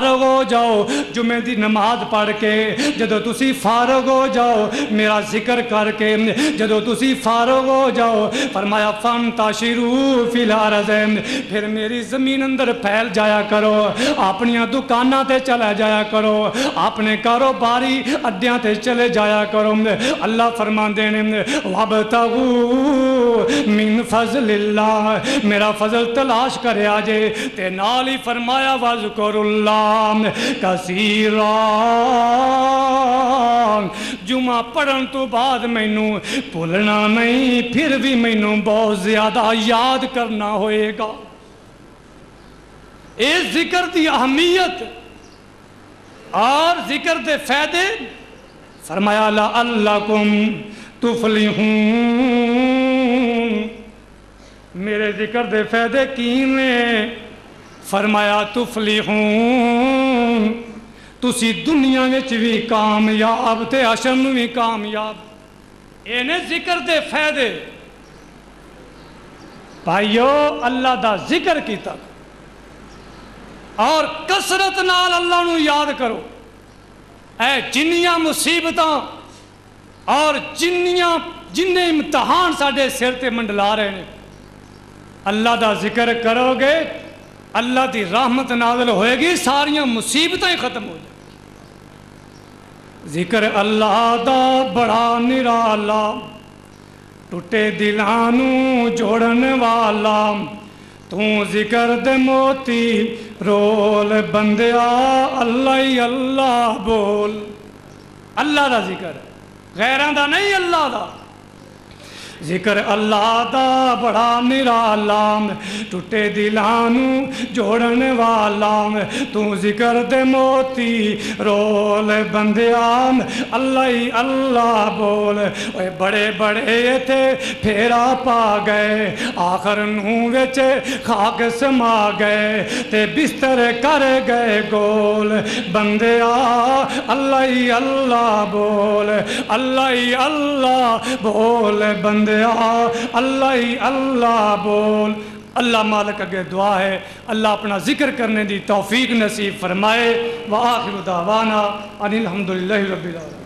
فارغ ہو جاؤ جمعے دی نماز پڑھ کے، جدو تسی فارغ ہو جاؤ میرا ذکر کر کے، جدو تسی فارغ ہو جاؤ فرمایا فانتشروا فی الارض، پھر میری زمین اندر پھیل جایا کرو، اپنی دکاناں تے چلا جایا کرو، اپنے کاروباری اڈیاں تے چلے جایا کرو۔ اللہ فرماندے نے وابتغوا من فضل اللہ، میرا فضل تلاش کریا جے، تے نال ہی فرمایا واذکر اللہ کثیرا، جمعہ پڑھن تو بعد مینوں بھولنا نہیں، پھر بھی مینوں بہت زیادہ یاد کرنا ہوئے گا۔ اے ذکر دی اہمیت اور ذکر دے فائدے، فرمایا لعلکم تفلحون، میرے ذکر دے فائدے کیویں؟ فرمایا تفلحون، تسی دنیا وچ بھی کامیاب تے حشر میں بھی کامیاب۔ اینے ذکر دے فائدے بھائیو، اللہ دا ذکر کیتا اور کثرت نال اللہ نو یاد کرو، اے جنیاں مصیبتاں اور جن امتحان ساڈے سر تے منڈلا رہے ہیں، اللہ دا ذکر کرو گے اللہ دی رحمت نازل ہوئے گی، ساریاں مصیبتیں ختم ہو جائیں۔ ذکر اللہ دا بڑا نرالا، ٹوٹے دلانوں جوڑن والا، تو ذکر دے موتی رول بندیا، اللہ ہی اللہ بول۔ اللہ دا ذکر، غیران دا نہیں، اللہ دا ذکر اللہ دا بڑا نرالا، ٹوٹے دلانوں جوڑن والا، تو ذکر دے موتی رول بندیا، اللہ ہی اللہ بول۔ اے بڑے بڑے تھے پھیرا پا گئے، آخر نوں وچ خاک سما گئے، تے بستر کر گئے گول بندیا، اللہ ہی اللہ بول، اللہ ہی اللہ بول بندیا، اللہ ہی اللہ بول۔ اللہ مالک اگے دعا ہے اللہ اپنا ذکر کرنے دی توفیق نصیب فرمائے۔ وآخر دعوانا ان الحمدللہ رب العالمین۔